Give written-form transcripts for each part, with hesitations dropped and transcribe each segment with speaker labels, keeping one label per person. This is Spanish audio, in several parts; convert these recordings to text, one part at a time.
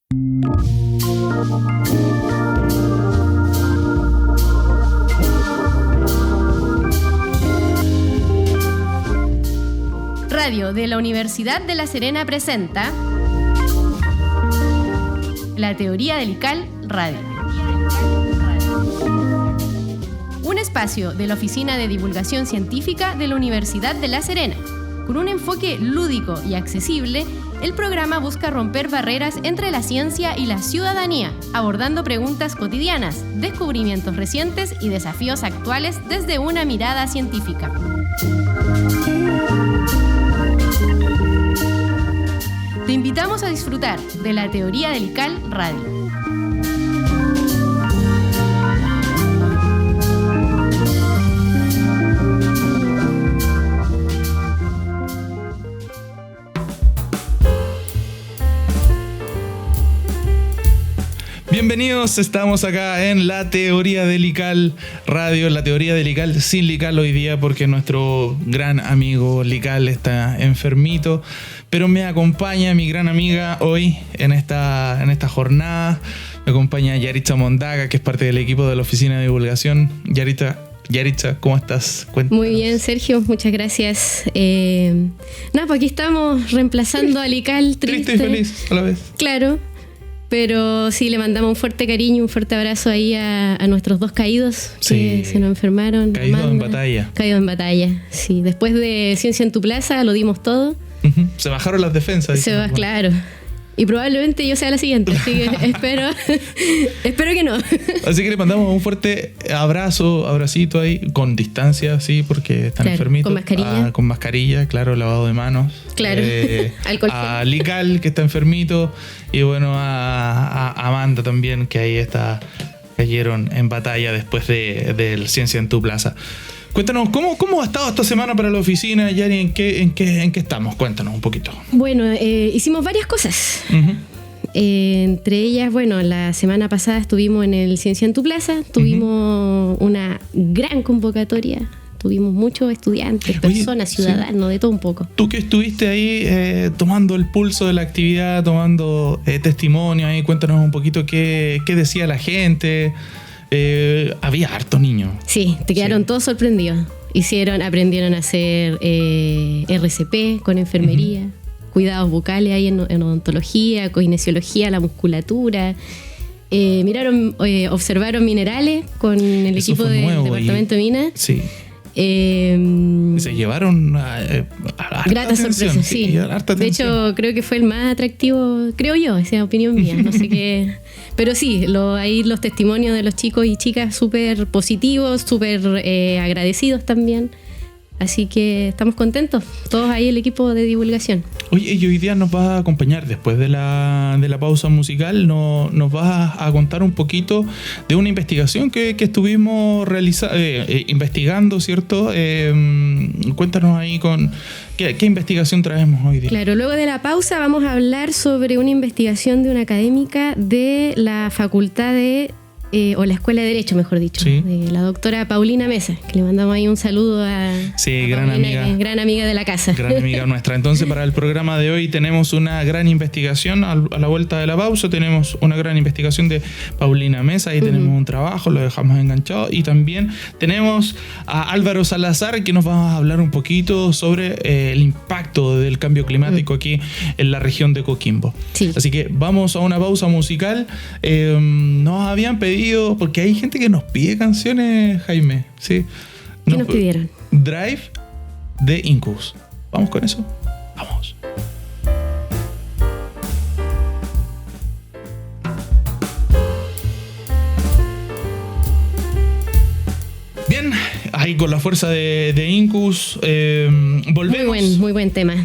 Speaker 1: Radio de la Universidad de La Serena presenta La Teoría del ICAL Radio. Un espacio de la Oficina de Divulgación Científica de la Universidad de La Serena. Con un enfoque lúdico y accesible, el programa busca romper barreras entre la ciencia y la ciudadanía, abordando preguntas cotidianas, descubrimientos recientes y desafíos actuales desde una mirada científica. Te invitamos a disfrutar de la Teoría del ICAL Radio.
Speaker 2: Bienvenidos, estamos acá en la Teoría del ICAL Radio, la Teoría del ICAL sin Lical hoy día porque nuestro gran amigo Lical está enfermito, pero me acompaña mi gran amiga hoy en esta jornada, me acompaña Yaritza Mondaca, que es parte del equipo de la Oficina de Divulgación. Yaritza, ¿cómo estás? Cuéntanos.
Speaker 1: Muy bien, Sergio, muchas gracias. Pues aquí estamos reemplazando a Lical,
Speaker 2: triste y feliz a la vez.
Speaker 1: Claro. Pero sí, le mandamos un fuerte cariño, un fuerte abrazo ahí a nuestros dos caídos que se nos enfermaron.
Speaker 2: Caídos en batalla.
Speaker 1: Caídos en batalla, sí. Después de Ciencia en tu Plaza lo dimos todo.
Speaker 2: Uh-huh. Se bajaron las defensas.
Speaker 1: Claro. Y probablemente yo sea la siguiente, así que espero que no.
Speaker 2: Así que le mandamos un fuerte abracito ahí, con distancia, sí, porque están enfermitos.
Speaker 1: Con mascarilla.
Speaker 2: Con mascarilla, claro, lavado de manos.
Speaker 1: Claro, alcohol.
Speaker 2: A Lical, que está enfermito, y bueno, a Amanda también, que ahí cayeron en batalla después del Ciencia en tu Plaza. Cuéntanos, ¿cómo ha estado esta semana para la oficina, Yari? ¿En qué estamos? Cuéntanos un poquito.
Speaker 1: Bueno, hicimos varias cosas. Uh-huh. Entre ellas, bueno, la semana pasada estuvimos en el Ciencia en tu Plaza, tuvimos una gran convocatoria, tuvimos muchos estudiantes, personas, ciudadanos, de todo un poco.
Speaker 2: Tú que estuviste ahí tomando el pulso de la actividad, tomando testimonio ahí, cuéntanos un poquito qué decía la gente. Había harto niños.
Speaker 1: Sí, te quedaron todos sorprendidos. Aprendieron a hacer RCP con enfermería, uh-huh, cuidados bucales ahí en odontología, kinesiología, la musculatura. Observaron minerales con el equipo del Departamento de Minas.
Speaker 2: Sí. Se llevaron
Speaker 1: grata sorpresa, sí. De hecho, creo que fue el más atractivo, creo yo, esa es opinión mía, no sé qué. Pero sí, ahí los testimonios de los chicos y chicas súper positivos, súper agradecidos también. Así que estamos contentos, todos ahí el equipo de divulgación.
Speaker 2: Oye, y hoy día nos vas a acompañar después de la pausa musical, nos vas a contar un poquito de una investigación que estuvimos investigando, ¿cierto? Cuéntanos ahí ¿qué investigación traemos hoy día?
Speaker 1: Claro, luego de la pausa vamos a hablar sobre una investigación de una académica de la Facultad o la Escuela de Derecho, mejor dicho,
Speaker 2: sí,
Speaker 1: de la doctora Paulina Mesa, que le mandamos ahí un saludo a
Speaker 2: gran amiga,
Speaker 1: que es gran amiga de la casa.
Speaker 2: Gran amiga nuestra. Entonces, para el programa de hoy tenemos una gran investigación, a la vuelta de la pausa tenemos una gran investigación de Paulina Mesa, ahí tenemos un trabajo, lo dejamos enganchado, y también tenemos a Álvaro Salazar, que nos va a hablar un poquito sobre el impacto del cambio climático aquí en la región de Coquimbo.
Speaker 1: Sí.
Speaker 2: Así que vamos a una pausa musical. Nos habían pedido, porque hay gente que nos pide canciones, Jaime, ¿sí?
Speaker 1: ¿Qué nos pidieron?
Speaker 2: Drive de Incubus. ¿Vamos con eso? Vamos. Bien, ahí con la fuerza de Incubus volvemos.
Speaker 1: Muy buen tema.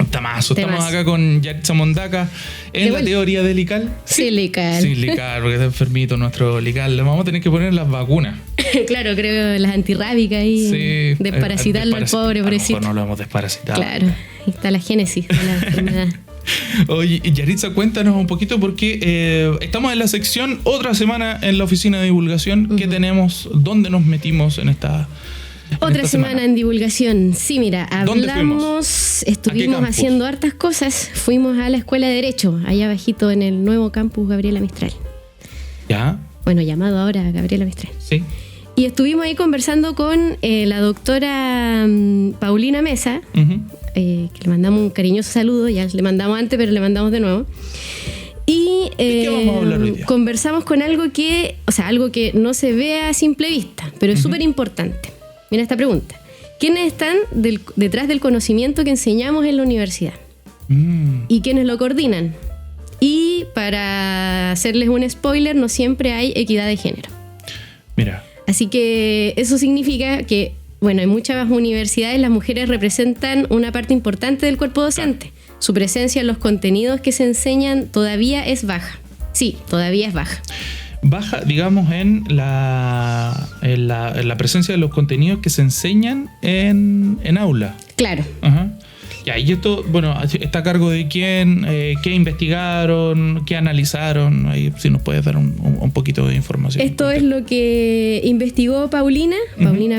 Speaker 2: Temazo. Estamos acá con Yaritza Mondaca en la Teoría del Lical.
Speaker 1: Sí, Lical.
Speaker 2: Sí, Lical, porque está enfermito nuestro Lical. Le vamos a tener que poner las vacunas.
Speaker 1: Claro, creo las antirrábicas ahí.
Speaker 2: Sí.
Speaker 1: Desparasitarlo al pobre, pobrecito.
Speaker 2: No lo hemos desparasitado.
Speaker 1: Claro, ahí está la génesis de la enfermedad.
Speaker 2: Oye, Yaritza, cuéntanos un poquito porque estamos en la sección Otra Semana en la Oficina de Divulgación. ¿Qué tenemos? ¿Dónde nos metimos en
Speaker 1: Otra semana en divulgación. Sí, mira, estuvimos haciendo hartas cosas. Fuimos a la Escuela de Derecho, allá abajito en el nuevo campus Gabriela Mistral. ¿Ya? Bueno, llamado ahora Gabriela Mistral. Sí. Y estuvimos ahí conversando con la doctora Paulina Mesa, que le mandamos un cariñoso saludo. Ya le mandamos antes, pero le mandamos de nuevo. Y
Speaker 2: ¿de qué vamos a hablar hoy día?
Speaker 1: Conversamos con algo que no se ve a simple vista, pero es súper importante. Mira esta pregunta. ¿Quiénes están detrás del conocimiento que enseñamos en la universidad? ¿Y quiénes lo coordinan? Y para hacerles un spoiler, no siempre hay equidad de género.
Speaker 2: Mira.
Speaker 1: Así que eso significa que, en muchas universidades las mujeres representan una parte importante del cuerpo docente. Su presencia en los contenidos que se enseñan todavía es baja. Sí, todavía es baja.
Speaker 2: Baja, digamos, en la presencia de los contenidos que se enseñan en aula.
Speaker 1: Claro.
Speaker 2: Ajá. Ya, y esto, está a cargo de quién, qué investigaron, qué analizaron. Ahí si nos puedes dar un poquito de información.
Speaker 1: Esto es lo que investigó Paulina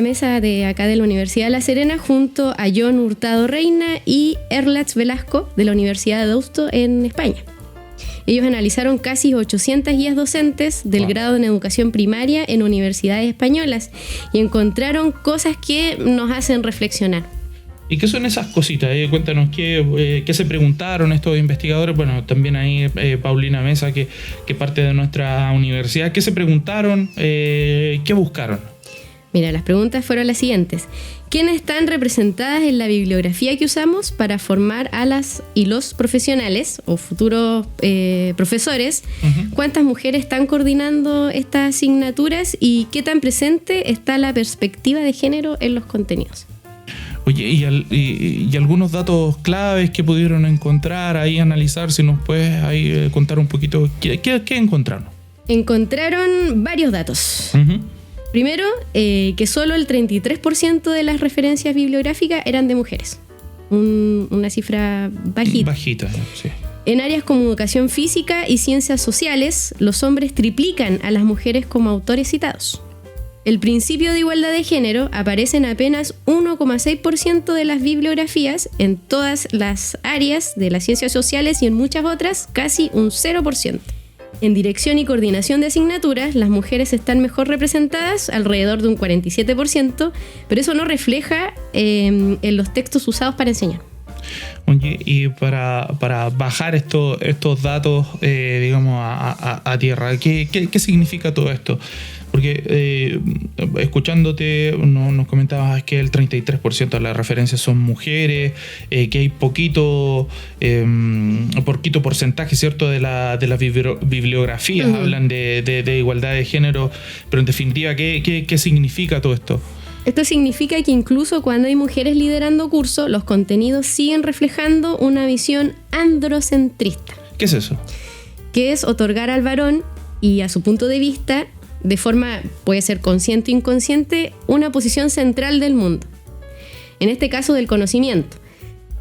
Speaker 1: Mesa de acá de la Universidad de La Serena, junto a John Hurtado Reina y Erlatz Velasco de la Universidad de Deusto en España. Ellos analizaron casi 800 guías docentes del grado en educación primaria en universidades españolas y encontraron cosas que nos hacen reflexionar.
Speaker 2: ¿Y qué son esas cositas? Cuéntanos qué se preguntaron estos investigadores. Bueno, también ahí Paulina Mesa, que parte de nuestra universidad. ¿Qué se preguntaron? ¿Qué buscaron?
Speaker 1: Mira, las preguntas fueron las siguientes. ¿Quiénes están representadas en la bibliografía que usamos para formar a las y los profesionales o futuros profesores? ¿Cuántas mujeres están coordinando estas asignaturas? ¿Y qué tan presente está la perspectiva de género en los contenidos?
Speaker 2: Oye, y algunos datos claves que pudieron encontrar ahí, analizar, si nos puedes ahí contar un poquito, ¿qué encontraron?
Speaker 1: Encontraron varios datos. Primero, que solo el 33% de las referencias bibliográficas eran de mujeres. Una cifra bajita.
Speaker 2: Bajita, sí.
Speaker 1: En áreas como educación física y ciencias sociales, los hombres triplican a las mujeres como autores citados. El principio de igualdad de género aparece en apenas 1,6% de las bibliografías, en todas las áreas de las ciencias sociales y en muchas otras casi un 0%. En dirección y coordinación de asignaturas, las mujeres están mejor representadas, alrededor de un 47%, pero eso no refleja en los textos usados para enseñar.
Speaker 2: Oye, y para bajar estos datos, digamos, a tierra, ¿qué significa todo esto? Porque escuchándote nos comentabas que el 33% de las referencias son mujeres, que hay poquito porcentaje, ¿cierto?, de las bibliografías hablan de igualdad de género, pero en definitiva, ¿qué significa todo esto?
Speaker 1: Esto significa que incluso cuando hay mujeres liderando cursos, los contenidos siguen reflejando una visión androcentrista.
Speaker 2: ¿Qué es eso?
Speaker 1: Que es otorgar al varón y a su punto de vista, de forma, puede ser consciente o inconsciente, una posición central del mundo. En este caso, del conocimiento.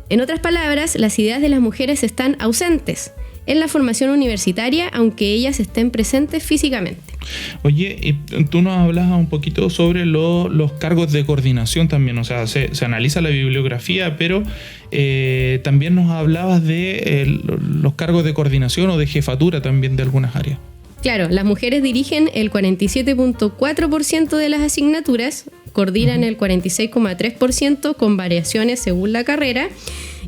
Speaker 1: En otras palabras, las ideas de las mujeres están ausentes en la formación universitaria, aunque ellas estén presentes físicamente.
Speaker 2: Oye, y tú nos hablabas un poquito sobre los cargos de coordinación también, o sea, se analiza la bibliografía, pero también nos hablabas de los cargos de coordinación o de jefatura también de algunas áreas.
Speaker 1: Claro, las mujeres dirigen el 47.4% de las asignaturas, coordinan el 46.3% con variaciones según la carrera.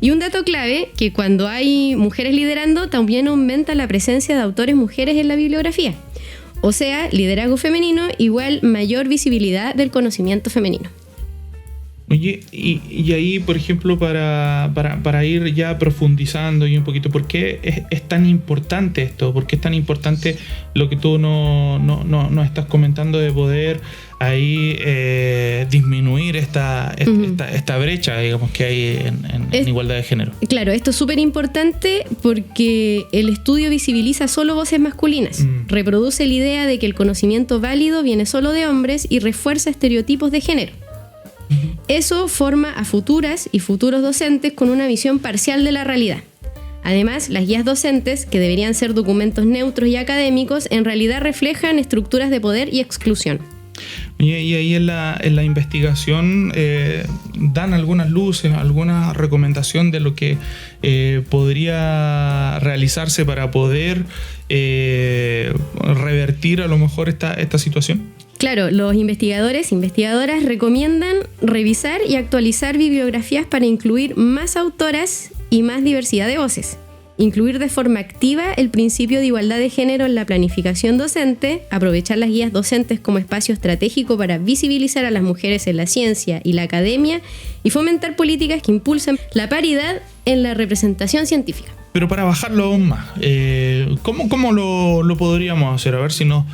Speaker 1: Y un dato clave, que cuando hay mujeres liderando, también aumenta la presencia de autores mujeres en la bibliografía. O sea, liderazgo femenino igual mayor visibilidad del conocimiento femenino.
Speaker 2: Oye, y ahí, por ejemplo, para ir ya profundizando y un poquito, ¿por qué es tan importante esto? ¿Por qué es tan importante lo que tú no estás comentando de poder ahí disminuir esta brecha, digamos, que hay en igualdad de género?
Speaker 1: Claro, esto es súper importante porque el estudio visibiliza solo voces masculinas, reproduce la idea de que el conocimiento válido viene solo de hombres y refuerza estereotipos de género. Eso forma a futuras y futuros docentes con una visión parcial de la realidad. Además, las guías docentes, que deberían ser documentos neutros y académicos, en realidad reflejan estructuras de poder y exclusión.
Speaker 2: Y ahí en la investigación dan algunas luces, alguna recomendación de lo que podría realizarse para poder revertir a lo mejor esta situación.
Speaker 1: Claro, los investigadores e investigadoras recomiendan revisar y actualizar bibliografías para incluir más autoras y más diversidad de voces. Incluir de forma activa el principio de igualdad de género en la planificación docente, aprovechar las guías docentes como espacio estratégico para visibilizar a las mujeres en la ciencia y la academia y fomentar políticas que impulsen la paridad en la representación científica.
Speaker 2: Pero para bajarlo aún más, ¿cómo lo podríamos hacer? A ver si nos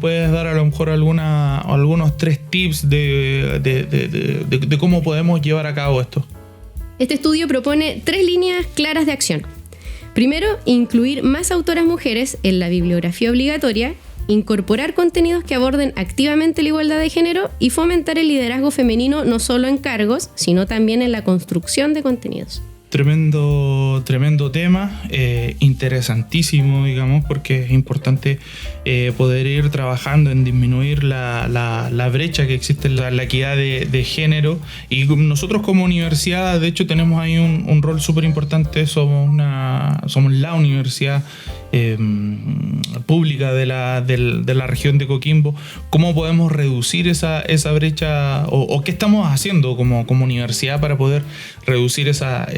Speaker 2: puedes dar a lo mejor algunos 3 tips de cómo podemos llevar a cabo esto.
Speaker 1: Este estudio propone 3 líneas claras de acción. Primero, incluir más autoras mujeres en la bibliografía obligatoria, incorporar contenidos que aborden activamente la igualdad de género y fomentar el liderazgo femenino no solo en cargos, sino también en la construcción de contenidos.
Speaker 2: Tremendo tema, interesantísimo, digamos, porque es importante poder ir trabajando en disminuir la brecha que existe en la equidad de género. Y nosotros como universidad, de hecho, tenemos ahí un rol súper importante. Somos la universidad pública de la región de Coquimbo. ¿Cómo podemos reducir esa brecha o qué estamos haciendo como universidad para poder reducir esa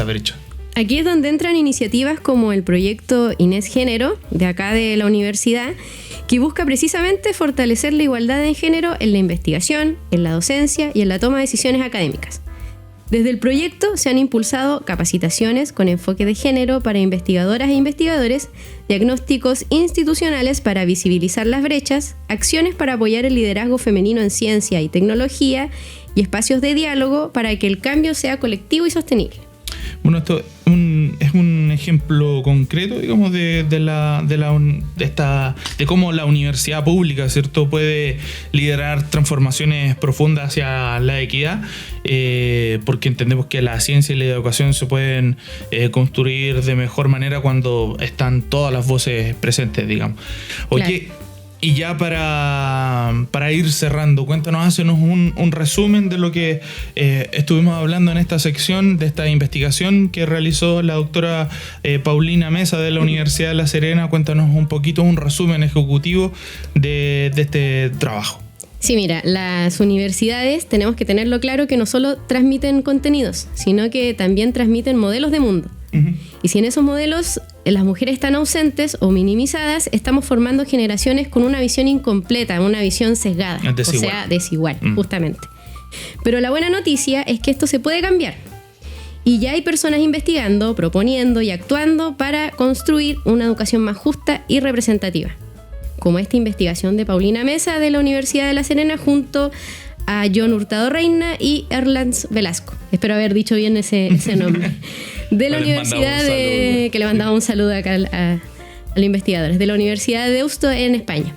Speaker 2: brecha?
Speaker 1: Aquí es donde entran iniciativas como el proyecto Inés Género, de acá de la universidad, que busca precisamente fortalecer la igualdad de género en la investigación, en la docencia y en la toma de decisiones académicas. Desde el proyecto se han impulsado capacitaciones con enfoque de género para investigadoras e investigadores, diagnósticos institucionales para visibilizar las brechas, acciones para apoyar el liderazgo femenino en ciencia y tecnología y espacios de diálogo para que el cambio sea colectivo y sostenible.
Speaker 2: Bueno, esto es un ejemplo concreto, digamos, de cómo la universidad pública, ¿cierto?, puede liderar transformaciones profundas hacia la equidad, porque entendemos que la ciencia y la educación se pueden construir de mejor manera cuando están todas las voces presentes, digamos. Oye, claro. Y ya para ir cerrando, hácenos un resumen de lo que estuvimos hablando en esta sección, de esta investigación que realizó la doctora Paulina Mesa de la Universidad de La Serena. Cuéntanos un poquito, un resumen ejecutivo de este trabajo.
Speaker 1: Sí, mira, las universidades tenemos que tenerlo claro que no solo transmiten contenidos, sino que también transmiten modelos de mundo. Y si en esos modelos las mujeres están ausentes o minimizadas, estamos formando generaciones con una visión incompleta, una visión sesgada, o sea, desigual, justamente. Pero la buena noticia es que esto se puede cambiar. Y ya hay personas investigando, proponiendo y actuando para construir una educación más justa y representativa. Como esta investigación de Paulina Mesa de la Universidad de La Serena junto a John Hurtado Reina y Erlands Velasco. Espero haber dicho bien ese nombre. De la Universidad que le mandaba un saludo acá a los investigadores, de la Universidad de Deusto en España.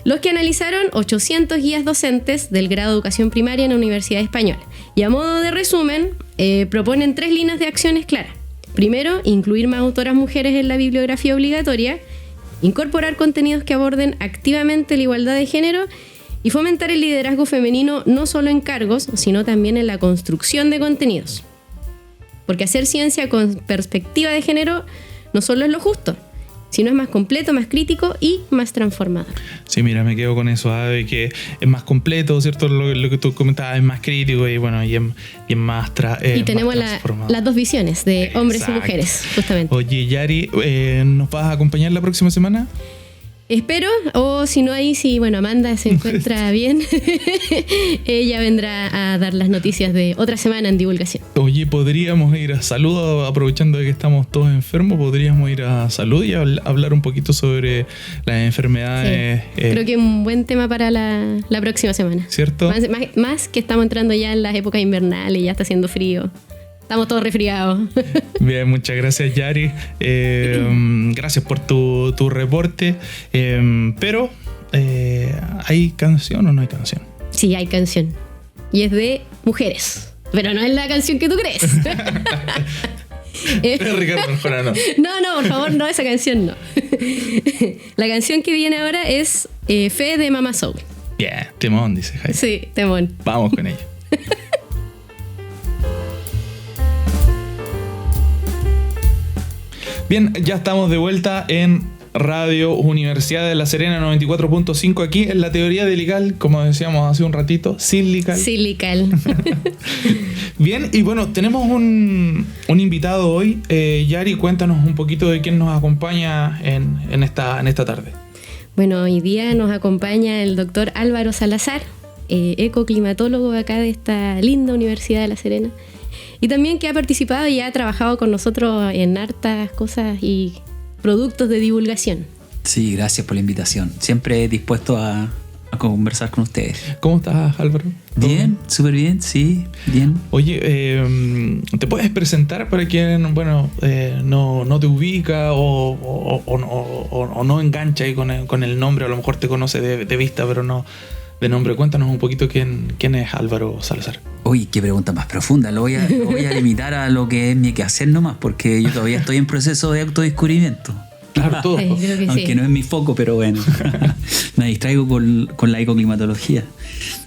Speaker 1: Los que analizaron 800 guías docentes del grado de educación primaria en la Universidad Española. Y a modo de resumen, proponen 3 líneas de acciones claras. Primero, incluir más autoras mujeres en la bibliografía obligatoria, incorporar contenidos que aborden activamente la igualdad de género y fomentar el liderazgo femenino no solo en cargos, sino también en la construcción de contenidos. Porque hacer ciencia con perspectiva de género no solo es lo justo, sino es más completo, más crítico y más transformador.
Speaker 2: Sí, mira, me quedo con eso, de que es más completo, ¿cierto? Lo que tú comentabas es más crítico y bueno, y es más
Speaker 1: y tenemos las 2 visiones de hombres y mujeres, justamente.
Speaker 2: Oye, Yari, ¿nos vas a acompañar la próxima semana?
Speaker 1: Espero, o si no ahí, sí, bueno, Amanda se encuentra bien, ella vendrá a dar las noticias de otra semana en divulgación.
Speaker 2: Oye, podríamos ir a salud, aprovechando de que estamos todos enfermos, podríamos ir a salud y hablar un poquito sobre las enfermedades.
Speaker 1: Sí. Creo que es un buen tema para la próxima semana.
Speaker 2: ¿Cierto?
Speaker 1: Más que estamos entrando ya en las épocas invernales y ya está haciendo frío. Estamos todos resfriados.
Speaker 2: Bien, muchas gracias, Yari. Gracias por tu reporte. Pero, ¿hay canción o no hay canción?
Speaker 1: Sí, hay canción. Y es de mujeres. Pero no es la canción que tú crees.
Speaker 2: Ricardo Arjona, no.
Speaker 1: No, por favor, no, esa canción no. La canción que viene ahora es Fe de Mama Soul.
Speaker 2: Bien, temón, dice Jaime.
Speaker 1: Sí, temón.
Speaker 2: Vamos con ello. Bien, ya estamos de vuelta en Radio Universidad de La Serena 94.5, aquí en la teoría de Lical, como decíamos hace un ratito, sin Lical.
Speaker 1: Sin Lical.
Speaker 2: Bien, y bueno, tenemos un invitado hoy. Yari, cuéntanos un poquito de quién nos acompaña en esta tarde.
Speaker 1: Bueno, hoy día nos acompaña el doctor Álvaro Salazar, ecoclimatólogo acá de esta linda Universidad de La Serena. Y también que ha participado y ha trabajado con nosotros en hartas cosas y productos de divulgación.
Speaker 3: Sí, gracias por la invitación. Siempre dispuesto a conversar con ustedes.
Speaker 2: ¿Cómo estás, Álvaro?
Speaker 3: Bien, súper bien, sí, bien.
Speaker 2: Oye, ¿te puedes presentar para quien, no te ubica o no engancha ahí con el nombre? A lo mejor te conoce de vista, pero no de nombre. Cuéntanos un poquito quién es Álvaro Salazar.
Speaker 3: Uy, qué pregunta más profunda. Lo voy a limitar a lo que es mi quehacer nomás, porque yo todavía estoy en proceso de autodescubrimiento.
Speaker 2: Claro, todo.
Speaker 1: Sí, creo que
Speaker 3: Aunque
Speaker 1: sí.
Speaker 3: no es mi foco, pero bueno. Me distraigo con la ecoclimatología.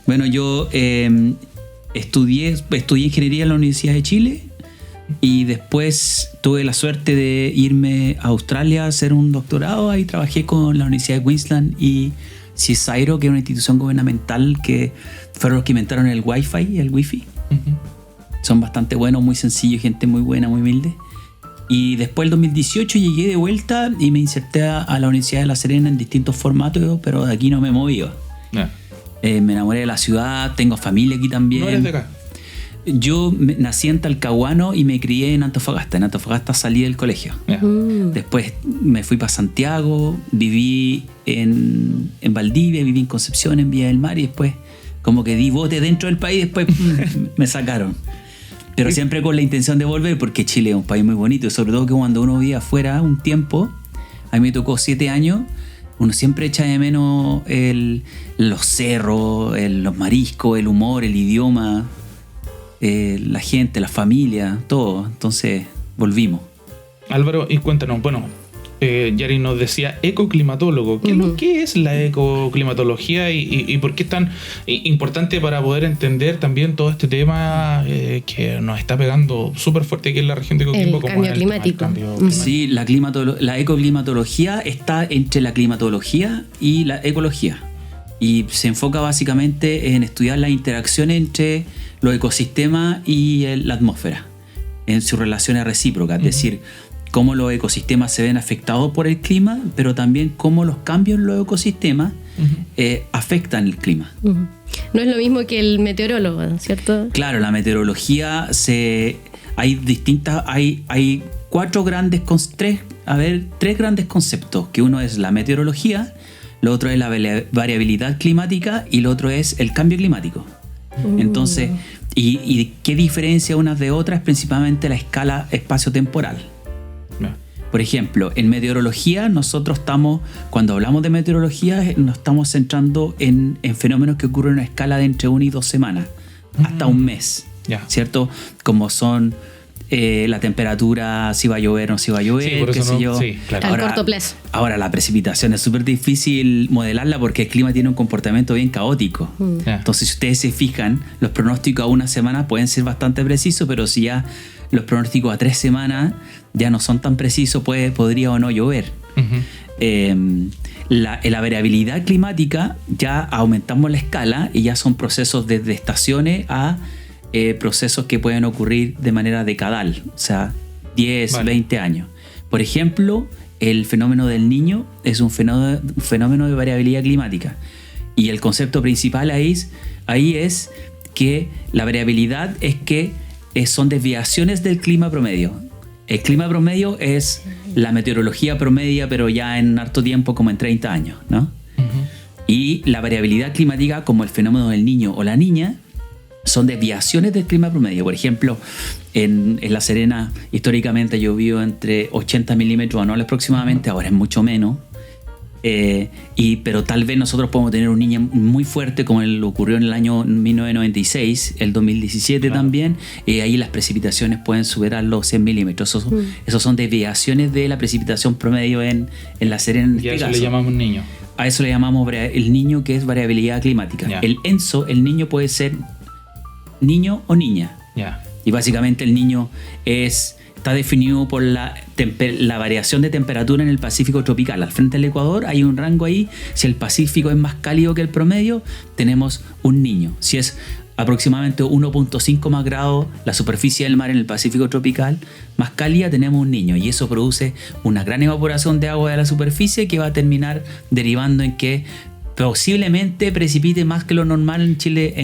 Speaker 3: Bueno, yo estudié ingeniería en la Universidad de Chile y después tuve la suerte de irme a Australia a hacer un doctorado. Ahí trabajé con la Universidad de Queensland y CSIRO, que es una institución gubernamental que fueron los que inventaron el Wi-Fi y el Wi-Fi.
Speaker 2: Uh-huh.
Speaker 3: Son bastante buenos, muy sencillos, gente muy buena, muy humilde. Y después, el 2018, llegué de vuelta y me inserté a la Universidad de La Serena en distintos formatos, pero de aquí no me he movido.
Speaker 2: Yeah.
Speaker 3: Me enamoré de la ciudad, tengo familia aquí también.
Speaker 2: ¿No eres de acá?
Speaker 3: Yo nací en Talcahuano y me crié en Antofagasta. En Antofagasta salí del colegio.
Speaker 2: Yeah.
Speaker 3: Después me fui para Santiago, viví en Valdivia, viví en Concepción, en Villa del Mar, y después como que di bote dentro del país, después me sacaron. Pero siempre con la intención de volver, porque Chile es un país muy bonito, y sobre todo que cuando uno vive afuera un tiempo, a mí me tocó 7 años, uno siempre echa de menos los cerros, los mariscos, el humor, el idioma, la gente, la familia, todo. Entonces volvimos.
Speaker 2: Álvaro, y cuéntanos, Yari nos decía ecoclimatólogo. ¿Qué es la ecoclimatología y por qué es tan importante para poder entender también todo este tema que nos está pegando súper fuerte aquí en la región de Coquimbo?
Speaker 1: El cambio climático.
Speaker 3: Sí, la ecoclimatología está entre la climatología y la ecología. Y se enfoca básicamente en estudiar la interacción entre los ecosistemas y la atmósfera, en sus relaciones recíprocas, es decir, cómo los ecosistemas se ven afectados por el clima, pero también cómo los cambios en los ecosistemas afectan el clima.
Speaker 1: No es lo mismo que el meteorólogo, ¿cierto?
Speaker 3: Claro, la meteorología hay tres grandes conceptos, que uno es la meteorología, lo otro es la variabilidad climática y lo otro es el cambio climático. Entonces, y qué diferencia unas de otras, principalmente la escala espacio-temporal. Por ejemplo, en meteorología cuando hablamos de meteorología, nos estamos centrando en fenómenos que ocurren a una escala de entre 1 y 2 semanas, hasta un mes, ¿cierto? Como son la temperatura, si va a llover o no si va a llover,
Speaker 2: sí, por eso
Speaker 3: qué sé yo.
Speaker 2: Sí, claro.
Speaker 1: Al corto plazo.
Speaker 3: Ahora, la precipitación es súper difícil modelarla porque el clima tiene un comportamiento bien caótico. Entonces, si ustedes se fijan, los pronósticos a 1 semana pueden ser bastante precisos, pero si ya los pronósticos a 3 semanas ya no son tan precisos, podría o no llover. La variabilidad climática, ya aumentamos la escala y ya son procesos desde estaciones a procesos que pueden ocurrir de manera decadal, o sea, 10, 20 años. Por ejemplo, el fenómeno del Niño es un fenómeno de variabilidad climática. Y el concepto principal ahí es que la variabilidad es que son desviaciones del clima promedio. El clima promedio es la meteorología promedia, pero ya en harto tiempo, como en 30 años, ¿no? Y la variabilidad climática, como el fenómeno del Niño o la Niña, son desviaciones del clima promedio. Por ejemplo, en La Serena históricamente llovió entre 80 milímetros anuales aproximadamente, ahora es mucho menos. Pero tal vez nosotros podemos tener un niño muy fuerte, como ocurrió en el año 1996, el 2017 también, y ahí las precipitaciones pueden superar los 100 milímetros. Esos son desviaciones de la precipitación promedio en La Serena.
Speaker 2: Y a eso le llamamos niño.
Speaker 3: a eso le llamamos el niño, que es variabilidad climática.
Speaker 2: Ya.
Speaker 3: El ENSO, el niño puede ser niño o niña.
Speaker 2: Ya.
Speaker 3: Y básicamente el niño está definido por la variación de temperatura en el Pacífico tropical. Al frente del Ecuador hay un rango ahí. Si el Pacífico es más cálido que el promedio, tenemos un niño. Si es aproximadamente 1.5 más grados la superficie del mar en el Pacífico tropical, más cálida, tenemos un niño. Y eso produce una gran evaporación de agua de la superficie que va a terminar derivando en que posiblemente precipite más que lo normal en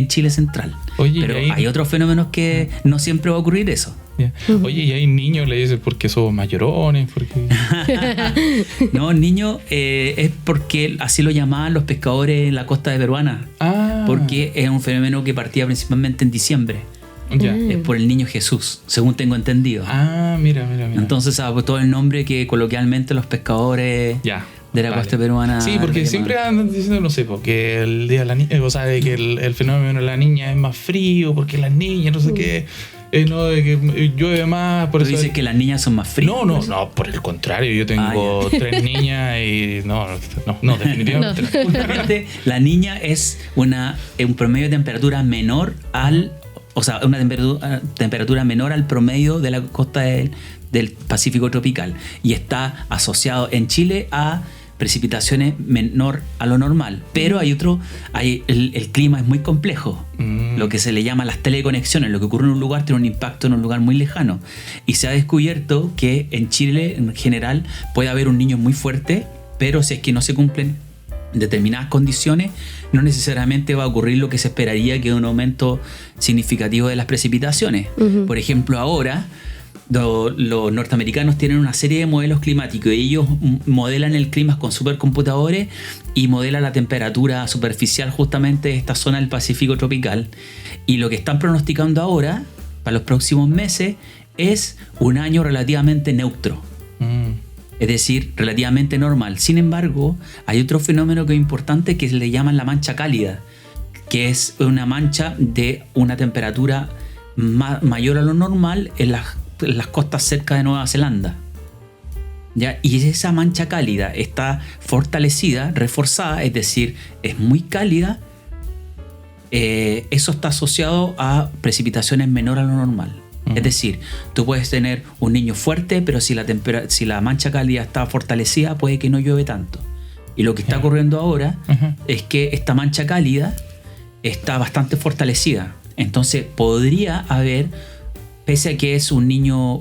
Speaker 3: Chile central.
Speaker 2: Oye,
Speaker 3: pero
Speaker 2: ahí...
Speaker 3: hay otros fenómenos que no siempre va a ocurrir eso.
Speaker 2: Yeah. Oye, y hay niños, le dices, porque son mayorones, porque...
Speaker 3: No, niño es porque así lo llamaban los pescadores en la costa de peruana. Porque es un fenómeno que partía principalmente en diciembre.
Speaker 2: Ya.
Speaker 3: Es por el niño Jesús, según tengo entendido.
Speaker 2: Mira.
Speaker 3: Entonces, todo el nombre que coloquialmente los pescadores de la costa peruana...
Speaker 2: Sí, porque siempre andan diciendo, no sé, porque el día de la niña, o sea, de que el fenómeno de la niña es más frío, porque las niñas, no sé qué... no, de que llueve más. Por eso
Speaker 3: dices que las niñas son más frías.
Speaker 2: No, por el contrario, yo tengo 3 niñas y no, definitivamente.
Speaker 3: No. Justamente la niña es un promedio de temperatura menor una temperatura menor al promedio de la costa del Pacífico tropical, y está asociado en Chile a precipitaciones menor a lo normal. Pero el clima es muy complejo. Lo que se le llama las teleconexiones. Lo que ocurre en un lugar tiene un impacto en un lugar muy lejano. Y se ha descubierto que en Chile, en general, puede haber un niño muy fuerte, pero si es que no se cumplen determinadas condiciones, no necesariamente va a ocurrir lo que se esperaría, que es un aumento significativo de las precipitaciones. Por ejemplo, ahora... Los norteamericanos tienen una serie de modelos climáticos y ellos modelan el clima con supercomputadores y modelan la temperatura superficial justamente de esta zona del Pacífico tropical. Y lo que están pronosticando ahora, para los próximos meses, es un año relativamente neutro. Es decir, relativamente normal. Sin embargo, hay otro fenómeno que es importante que se le llaman la mancha cálida, que es una mancha de una temperatura mayor a lo normal en las costas cerca de Nueva Zelanda. ¿Ya? Y esa mancha cálida está fortalecida, reforzada, es decir, es muy cálida. Eso está asociado a precipitaciones menor a lo normal. Es decir, tú puedes tener un niño fuerte, pero si la mancha cálida está fortalecida, puede que no llueve tanto. Y lo que está ocurriendo ahora es que esta mancha cálida está bastante fortalecida. Entonces podría haber, pese a que es un niño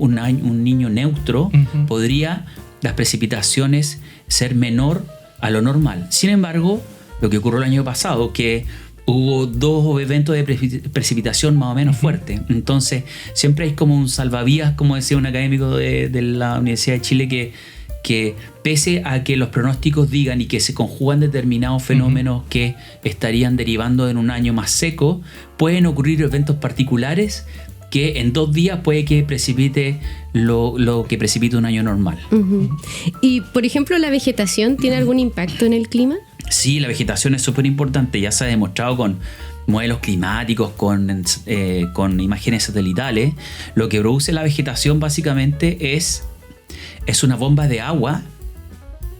Speaker 3: neutro, podría las precipitaciones ser menor a lo normal. Sin embargo, lo que ocurrió el año pasado, que hubo 2 eventos de precipitación más o menos fuertes. Entonces, siempre hay como un salvavidas, como decía un académico de la Universidad de Chile, que pese a que los pronósticos digan y que se conjugan determinados fenómenos que estarían derivando en un año más seco, pueden ocurrir eventos particulares que en 2 días puede que precipite lo que precipita un año normal.
Speaker 1: Y, por ejemplo, ¿la vegetación tiene algún impacto en el clima?
Speaker 3: Sí, la vegetación es súper importante. Ya se ha demostrado con modelos climáticos, con imágenes satelitales. Lo que produce la vegetación básicamente es una bomba de agua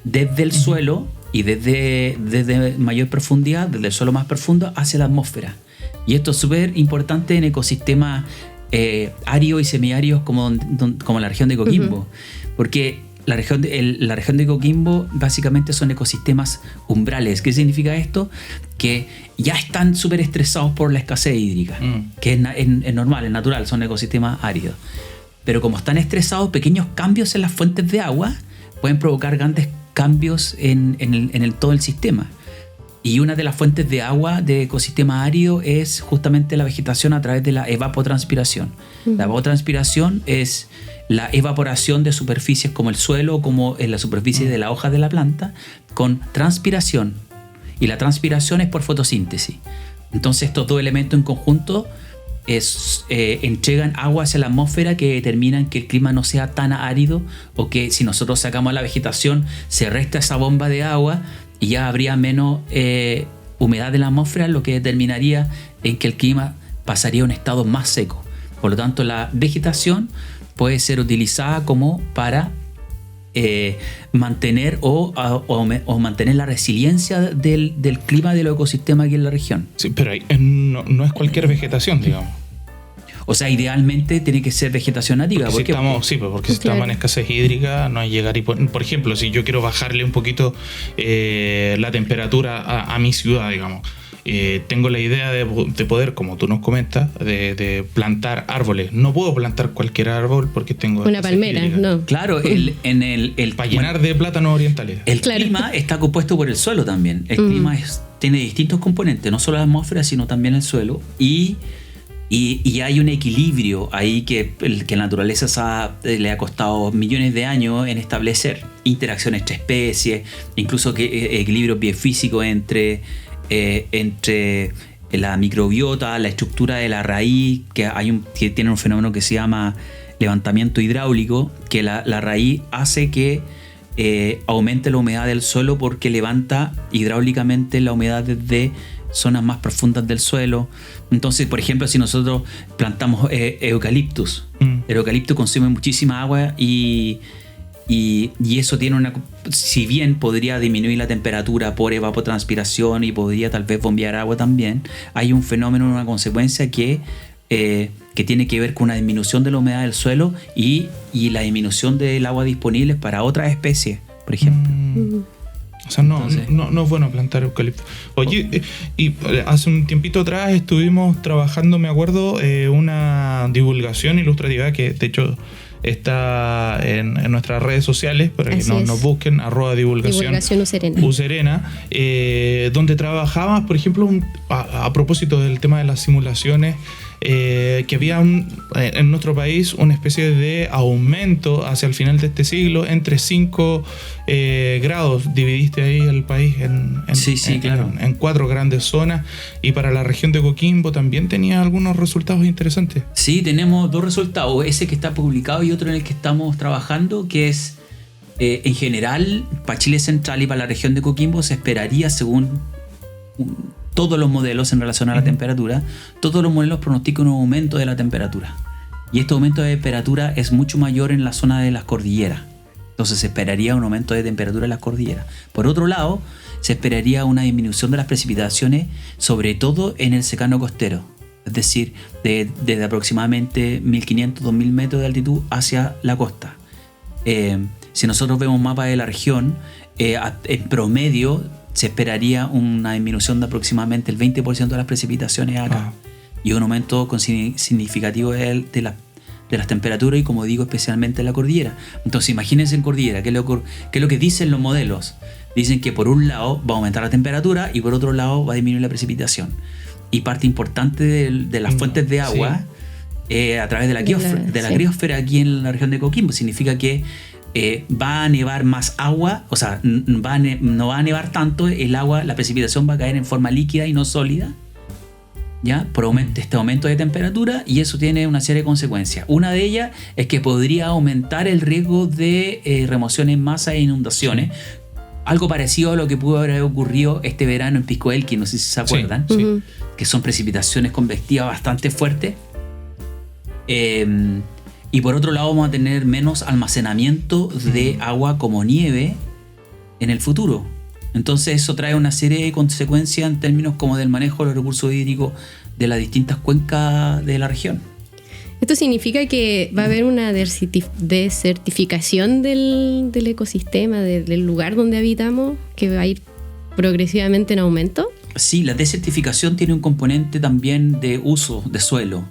Speaker 3: desde el suelo y desde mayor profundidad, desde el suelo más profundo hacia la atmósfera. Y esto es súper importante en ecosistemas áridos y semiáridos como la región de Coquimbo, porque la región de Coquimbo básicamente son ecosistemas umbrales. ¿Qué significa esto? Que ya están súper estresados por la escasez hídrica, que es normal, es natural, son ecosistemas áridos. Pero como están estresados, pequeños cambios en las fuentes de agua pueden provocar grandes cambios en todo el sistema. Y una de las fuentes de agua de ecosistemas áridos es justamente la vegetación a través de la evapotranspiración. La evapotranspiración es la evaporación de superficies como el suelo, como en la superficie de la hoja de la planta, con transpiración. Y la transpiración es por fotosíntesis. Entonces estos 2 elementos en conjunto entregan agua hacia la atmósfera, que determinan que el clima no sea tan árido, o que si nosotros sacamos la vegetación se resta esa bomba de agua y ya habría menos humedad en la atmósfera, lo que determinaría en que el clima pasaría a un estado más seco. Por lo tanto, la vegetación puede ser utilizada como para mantener o mantener la resiliencia del clima de los ecosistemas aquí en la región.
Speaker 2: Sí, pero no es cualquier vegetación, digamos.
Speaker 3: O sea, idealmente tiene que ser vegetación nativa.
Speaker 2: Porque si estamos en escasez hídrica, no hay llegar y por ejemplo, si yo quiero bajarle un poquito la temperatura a mi ciudad, digamos, tengo la idea de poder, como tú nos comentas, de plantar árboles. No puedo plantar cualquier árbol porque tengo
Speaker 1: una palmera,
Speaker 2: hídrica.
Speaker 1: no.
Speaker 3: Claro, para
Speaker 2: llenar de plátanos orientales.
Speaker 3: El clima está compuesto por el suelo también. El clima tiene distintos componentes, no solo la atmósfera, sino también el suelo. Y hay un equilibrio ahí que la naturaleza le ha costado millones de años en establecer. Interacciones entre especies, incluso equilibrios biofísicos entre la microbiota, la estructura de la raíz, que tiene un fenómeno que se llama levantamiento hidráulico, que la raíz hace que aumente la humedad del suelo porque levanta hidráulicamente la humedad desde zonas más profundas del suelo. Entonces, por ejemplo, si nosotros plantamos eucaliptus, el eucalipto consume muchísima agua y eso tiene si bien podría disminuir la temperatura por evapotranspiración y podría tal vez bombear agua también, hay un fenómeno, una consecuencia que tiene que ver con una disminución de la humedad del suelo y la disminución del agua disponible para otras especies, por ejemplo.
Speaker 2: O sea, no es bueno plantar eucalipto. Oye, y hace un tiempito atrás estuvimos trabajando, me acuerdo, una divulgación ilustrativa que de hecho está en nuestras redes sociales para que nos busquen, @divulgación Userena, donde trabajabas, por ejemplo, a propósito del tema de las simulaciones, que había en nuestro país una especie de aumento hacia el final de este siglo entre 5 grados. Dividiste ahí el país
Speaker 3: claro,
Speaker 2: en 4 grandes zonas, y para la región de Coquimbo también tenía algunos resultados interesantes.
Speaker 3: Sí, tenemos 2 resultados, ese que está publicado y otro en el que estamos trabajando, que es en general para Chile Central y para la región de Coquimbo se esperaría, según todos los modelos en relación a la temperatura, todos los modelos pronostican un aumento de la temperatura. Y este aumento de temperatura es mucho mayor en la zona de las cordilleras. Entonces se esperaría un aumento de temperatura en las cordilleras. Por otro lado, se esperaría una disminución de las precipitaciones, sobre todo en el secano costero. Es decir, desde aproximadamente 1500, 2000 metros de altitud hacia la costa. Si nosotros vemos un mapa de la región, en promedio se esperaría una disminución de aproximadamente el 20% de las precipitaciones acá. Y un aumento significativo de las temperaturas y, como digo, especialmente en la cordillera. Entonces imagínense en cordillera, ¿qué es lo que dicen los modelos? Dicen que por un lado va a aumentar la temperatura y por otro lado va a disminuir la precipitación. Y parte importante de las fuentes de agua a través de la criosfera aquí en la región de Coquimbo. Significa que va a nevar más agua, o sea, no va a nevar tanto el agua, la precipitación va a caer en forma líquida y no sólida, ¿ya? Por este aumento de temperatura, y eso tiene una serie de consecuencias. Una de ellas es que podría aumentar el riesgo de remoción en masa e inundaciones, algo parecido a lo que pudo haber ocurrido este verano en Pisco Elqui, no sé si se acuerdan, que son precipitaciones convectivas bastante fuertes. Y por otro lado vamos a tener menos almacenamiento de agua como nieve en el futuro. Entonces eso trae una serie de consecuencias en términos como del manejo de los recursos hídricos de las distintas cuencas de la región.
Speaker 1: ¿Esto significa que va a haber una desertificación del ecosistema, del lugar donde habitamos, que va a ir progresivamente en aumento?
Speaker 3: Sí, la desertificación tiene un componente también de uso de suelo.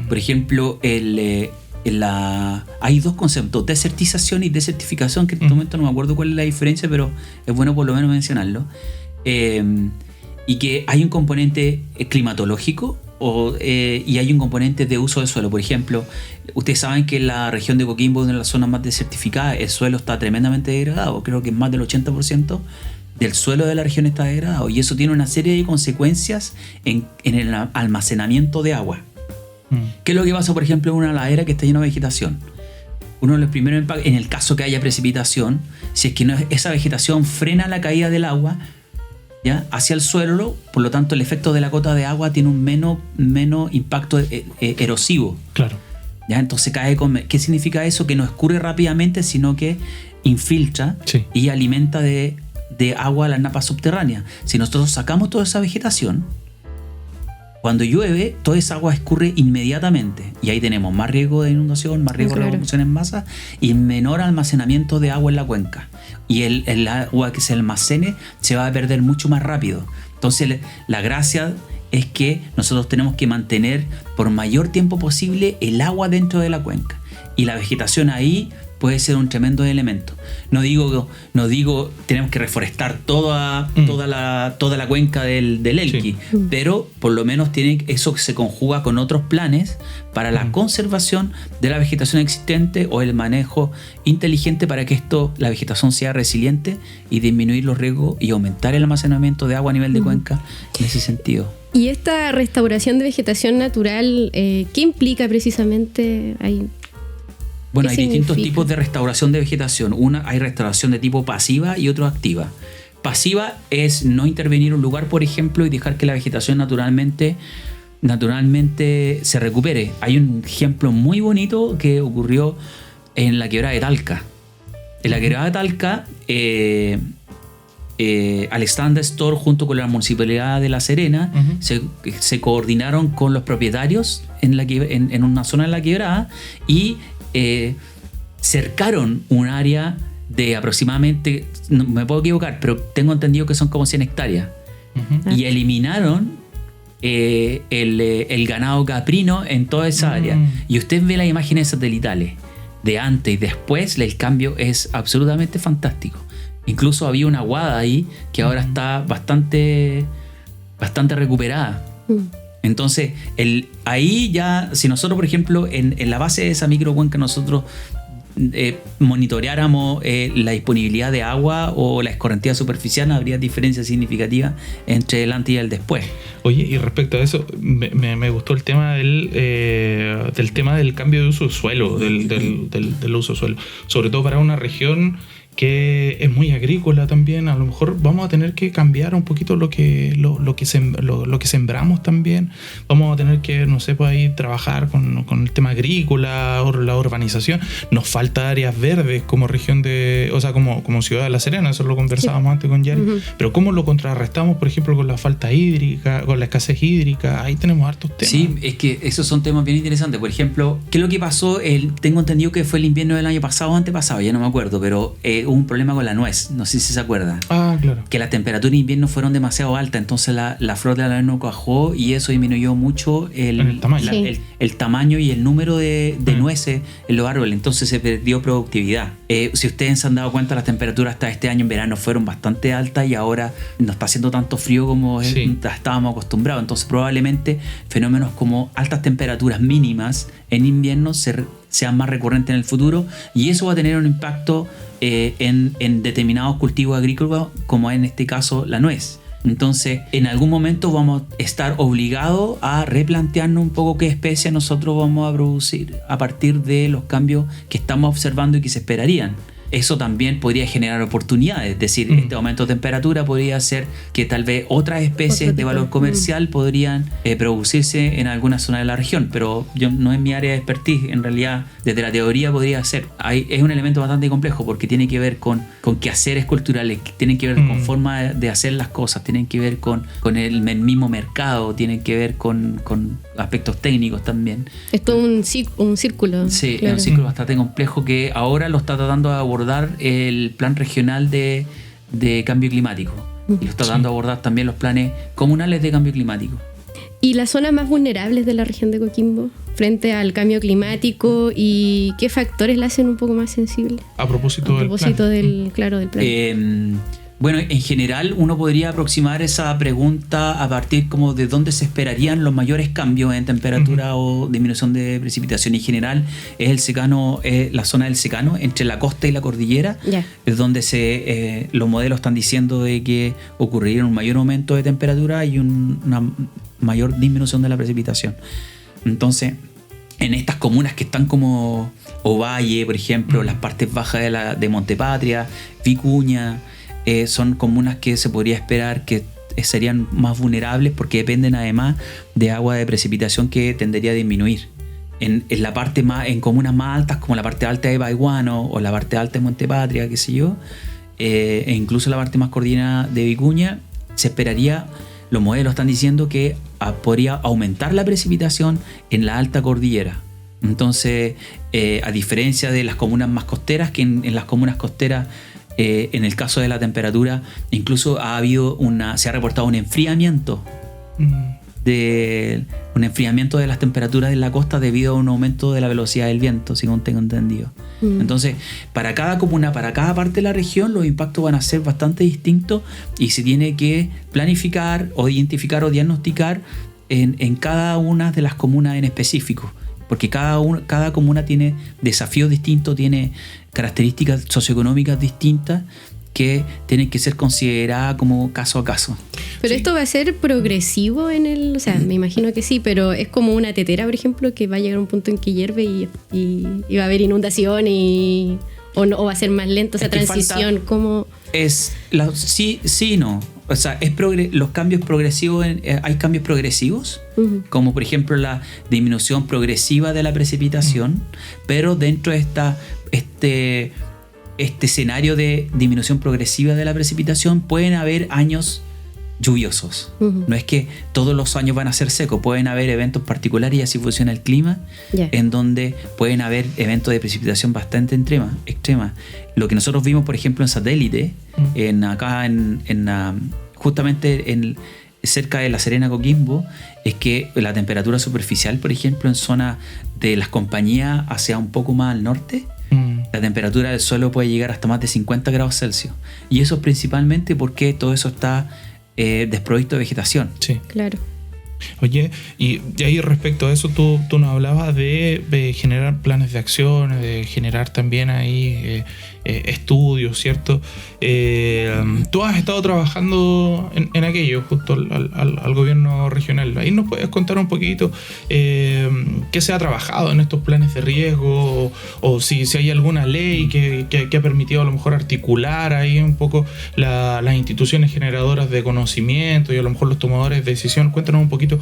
Speaker 3: Por ejemplo, hay 2 conceptos, desertización y desertificación, que en este momento no me acuerdo cuál es la diferencia, pero es bueno por lo menos mencionarlo. Y que hay un componente climatológico y hay un componente de uso del suelo. Por ejemplo, ustedes saben que en la región de Coquimbo, una de las zonas más desertificadas, el suelo está tremendamente degradado. Creo que más del 80% del suelo de la región está degradado, y eso tiene una serie de consecuencias en el almacenamiento de agua. ¿Qué es lo que pasa, por ejemplo, en una ladera que está llena de vegetación? Uno de los primeros impactos, en el caso que haya precipitación, si es que esa vegetación frena la caída del agua, ¿ya?, hacia el suelo, por lo tanto el efecto de la cota de agua tiene un menos impacto erosivo.
Speaker 2: Claro.
Speaker 3: ¿ya? Entonces cae con... ¿Qué significa eso? Que no escurre rápidamente, sino que infiltra y alimenta de agua las napas subterráneas. Si nosotros sacamos toda esa vegetación, cuando llueve, toda esa agua escurre inmediatamente. Y ahí tenemos más riesgo de inundación, más riesgo de evacuación en masa y menor almacenamiento de agua en la cuenca. Y el agua que se almacene se va a perder mucho más rápido. Entonces, la gracia es que nosotros tenemos que mantener por mayor tiempo posible el agua dentro de la cuenca. Y la vegetación ahí puede ser un tremendo elemento. No digo tenemos que reforestar toda la cuenca del Elqui, pero por lo menos eso se conjuga con otros planes para la conservación de la vegetación existente o el manejo inteligente para que la vegetación sea resiliente y disminuir los riesgos y aumentar el almacenamiento de agua a nivel de cuenca en ese sentido.
Speaker 1: ¿Y esta restauración de vegetación natural, qué implica precisamente ahí?
Speaker 3: Bueno, hay distintos tipos de restauración de vegetación. Hay restauración de tipo pasiva y otra activa. Pasiva es no intervenir en un lugar, por ejemplo, y dejar que la vegetación naturalmente se recupere. Hay un ejemplo muy bonito que ocurrió en la quebrada de Talca. En la quebrada de Talca, Alexander Store junto con la Municipalidad de La Serena se coordinaron con los propietarios en una zona de la quebrada y cercaron un área de aproximadamente, no me puedo equivocar, pero tengo entendido que son como 100 hectáreas. Y eliminaron el ganado caprino en toda esa área. Y usted ve las imágenes satelitales de antes y después, el cambio es absolutamente fantástico. Incluso había una aguada ahí que ahora está bastante recuperada. Entonces, ahí ya, si nosotros, por ejemplo, en la base de esa microcuenca nosotros monitoreáramos la disponibilidad de agua o la escorrentía superficial, habría diferencia significativa entre el antes y el después.
Speaker 2: Oye, y respecto a eso, me gustó el tema del tema del cambio de uso de suelo, del uso de suelo, sobre todo para una región que es muy agrícola también. A lo mejor vamos a tener que cambiar un poquito lo que sembramos también. Vamos a tener que, no sé, pues ahí trabajar con el tema agrícola o la urbanización. Nos falta áreas verdes como región como ciudad de La Serena, eso lo conversábamos antes con Yari. Pero ¿cómo lo contrarrestamos, por ejemplo, con la falta hídrica, con la escasez hídrica? Ahí tenemos hartos temas.
Speaker 3: Sí, es que esos son temas bien interesantes. Por ejemplo, ¿qué es lo que pasó? Tengo entendido que fue el invierno del año pasado o antepasado, ya no me acuerdo, pero hubo un problema con la nuez, no sé si se acuerda.
Speaker 2: Claro.
Speaker 3: Que las temperaturas de invierno fueron demasiado altas, entonces la flor de la nuez no cuajó y eso disminuyó mucho el tamaño y el número de nueces en los árboles, entonces se perdió productividad. Si ustedes se han dado cuenta, las temperaturas hasta este año en verano fueron bastante altas y ahora no está haciendo tanto frío como estábamos acostumbrados, entonces probablemente fenómenos como altas temperaturas mínimas en invierno sean más recurrentes en el futuro y eso va a tener un impacto en determinados cultivos agrícolas, como en este caso la nuez. Entonces, en algún momento vamos a estar obligados a replantearnos un poco qué especies nosotros vamos a producir a partir de los cambios que estamos observando y que se esperarían. Eso también podría generar oportunidades, es decir, este aumento de temperatura podría hacer que tal vez otras especies de valor comercial podrían producirse en alguna zona de la región, pero no es mi área de expertise, en realidad desde la teoría podría ser. Es un elemento bastante complejo porque tiene que ver con quehaceres culturales, tienen que ver con forma de hacer las cosas, tienen que ver con el mismo mercado, tienen que ver con aspectos técnicos también.
Speaker 1: Es todo un círculo.
Speaker 3: Sí, claro. Es un círculo bastante complejo que ahora lo está tratando de abordar el plan regional de cambio climático y lo está tratando de abordar también los planes comunales de cambio climático.
Speaker 1: ¿Y las zonas más vulnerables de la región de Coquimbo frente al cambio climático y qué factores la hacen un poco más sensible?
Speaker 2: A propósito
Speaker 1: del plan.
Speaker 3: Bueno, en general uno podría aproximar esa pregunta a partir como de dónde se esperarían los mayores cambios en temperatura o disminución de precipitación. En general es el secano, la zona del secano entre la costa y la cordillera, es donde los modelos están diciendo de que ocurriría un mayor aumento de temperatura y una mayor disminución de la precipitación. Entonces, en estas comunas que están como Ovalle, por ejemplo, las partes bajas de Montepatria, Vicuña, son comunas que se podría esperar que serían más vulnerables porque dependen además de agua de precipitación que tendería a disminuir en la parte más, en comunas más altas, como la parte alta de Baiguano o la parte alta de Montepatria, qué sé yo, e incluso la parte más cordillerana de Vicuña, se esperaría, los modelos están diciendo que podría aumentar la precipitación en la alta cordillera. Entonces, a diferencia de las comunas más costeras, que en las comunas costeras, en el caso de la temperatura, incluso se ha reportado un enfriamiento de las temperaturas en la costa debido a un aumento de la velocidad del viento, según tengo entendido. Entonces, para cada comuna, para cada parte de la región, los impactos van a ser bastante distintos y se tiene que planificar o identificar o diagnosticar en cada una de las comunas en específico, porque cada comuna tiene desafíos distintos, tiene características socioeconómicas distintas que tienen que ser consideradas como caso a caso.
Speaker 1: Pero esto va a ser progresivo o sea, me imagino que sí, pero es como una tetera, por ejemplo, que va a llegar a un punto en que hierve y va a haber inundación o va a ser más lento esa transición. ¿Cómo?
Speaker 3: Sí, no. O sea, los cambios progresivos, hay cambios progresivos, como por ejemplo la disminución progresiva de la precipitación, pero dentro de este escenario de disminución progresiva de la precipitación pueden haber años lluviosos. No es que todos los años van a ser secos, pueden haber eventos particulares y así funciona el clima, en donde pueden haber eventos de precipitación bastante extrema. Lo que nosotros vimos, por ejemplo, en satélite, justamente cerca de La Serena, Coquimbo, es que la temperatura superficial, por ejemplo, en zona de las compañías hacia un poco más al norte, la temperatura del suelo puede llegar hasta más de 50 grados Celsius. Y eso es principalmente porque todo eso está desprovisto de vegetación.
Speaker 2: Sí.
Speaker 1: Claro.
Speaker 2: Oye, y ahí respecto a eso, tú nos hablabas de generar planes de acción, de generar también ahí estudios, ¿cierto? Tú has estado trabajando en aquello, justo al gobierno regional. Ahí nos puedes contar un poquito qué se ha trabajado en estos planes de riesgo o si hay alguna ley que ha permitido a lo mejor articular ahí un poco las instituciones generadoras de conocimiento y a lo mejor los tomadores de decisión. Cuéntanos un poquito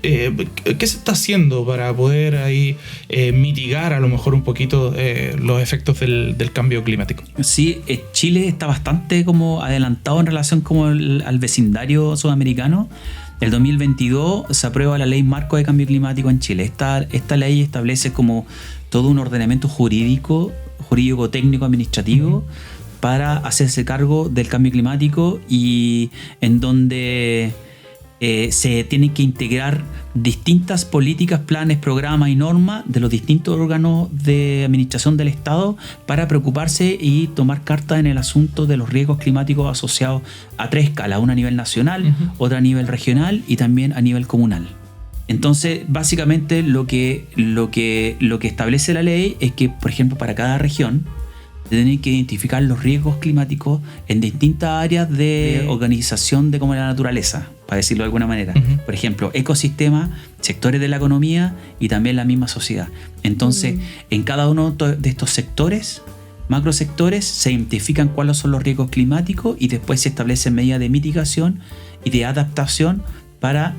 Speaker 2: qué se está haciendo para poder ahí mitigar a lo mejor un poquito los efectos del cambio climático.
Speaker 3: Sí, Chile está bastante como adelantado en relación como al vecindario sudamericano. El 2022 se aprueba la Ley Marco de Cambio Climático en Chile. Esta ley establece como todo un ordenamiento jurídico, técnico, administrativo para hacerse cargo del cambio climático y en donde se tienen que integrar distintas políticas, planes, programas y normas de los distintos órganos de administración del Estado para preocuparse y tomar carta en el asunto de los riesgos climáticos asociados a 3 escalas, una a nivel nacional, otra a nivel regional y también a nivel comunal. Entonces, básicamente lo que establece la ley es que, por ejemplo, para cada región se tienen que identificar los riesgos climáticos en distintas áreas de organización de como la naturaleza, para decirlo de alguna manera. Por ejemplo, ecosistemas, sectores de la economía y también la misma sociedad. Entonces, en cada uno de estos sectores, macrosectores, se identifican cuáles son los riesgos climáticos y después se establecen medidas de mitigación y de adaptación para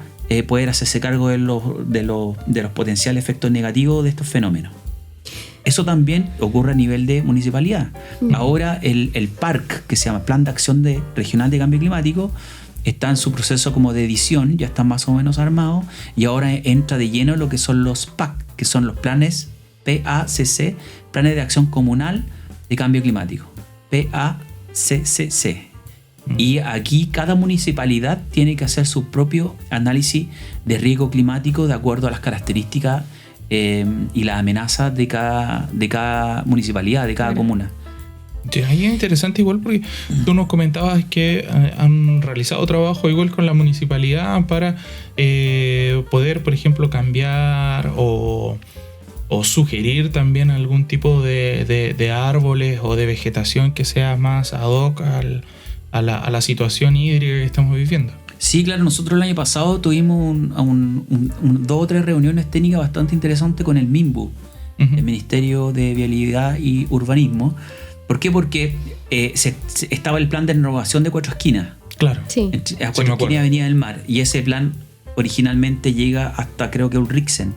Speaker 3: poder hacerse cargo de los potenciales efectos negativos de estos fenómenos. Eso también ocurre a nivel de municipalidad. Ahora el PARC, que se llama Plan de Acción Regional de Cambio Climático, está en su proceso como de edición, ya está más o menos armado, y ahora entra de lleno lo que son los PAC, que son los planes PACC, Planes de Acción Comunal de Cambio Climático, PACCC. Y aquí cada municipalidad tiene que hacer su propio análisis de riesgo climático de acuerdo a las características y las amenazas de cada municipalidad, de cada comuna.
Speaker 2: Ahí es interesante igual porque tú nos comentabas que han realizado trabajo igual con la municipalidad para poder, por ejemplo, cambiar o sugerir también algún tipo de árboles o de vegetación que sea más ad hoc a la situación hídrica que estamos viviendo.
Speaker 3: Sí, claro, nosotros el año pasado tuvimos 2 o 3 reuniones técnicas bastante interesantes con el MIMBU, el Ministerio de Vialidad y Urbanismo. ¿Por qué? Porque estaba el plan de renovación de Cuatro Esquinas.
Speaker 2: Claro.
Speaker 1: Sí.
Speaker 3: A Cuatro Esquinas y Avenida del Mar. Y ese plan originalmente llega hasta creo que Ulrichsen.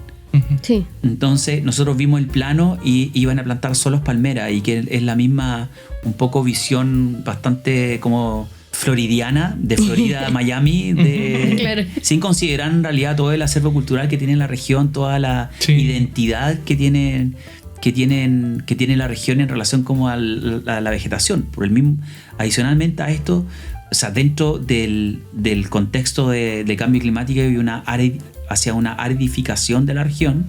Speaker 1: Sí.
Speaker 3: Entonces nosotros vimos el plano y iban a plantar solos palmeras, y que es la misma un poco visión bastante como floridiana, de Florida a Miami,
Speaker 1: Claro.
Speaker 3: sin considerar en realidad todo el acervo cultural que tiene la región, toda la identidad que tiene la región en relación como a la vegetación. Por el mismo, adicionalmente a esto, o sea, dentro del contexto de cambio climático y hacia una aridificación de la región,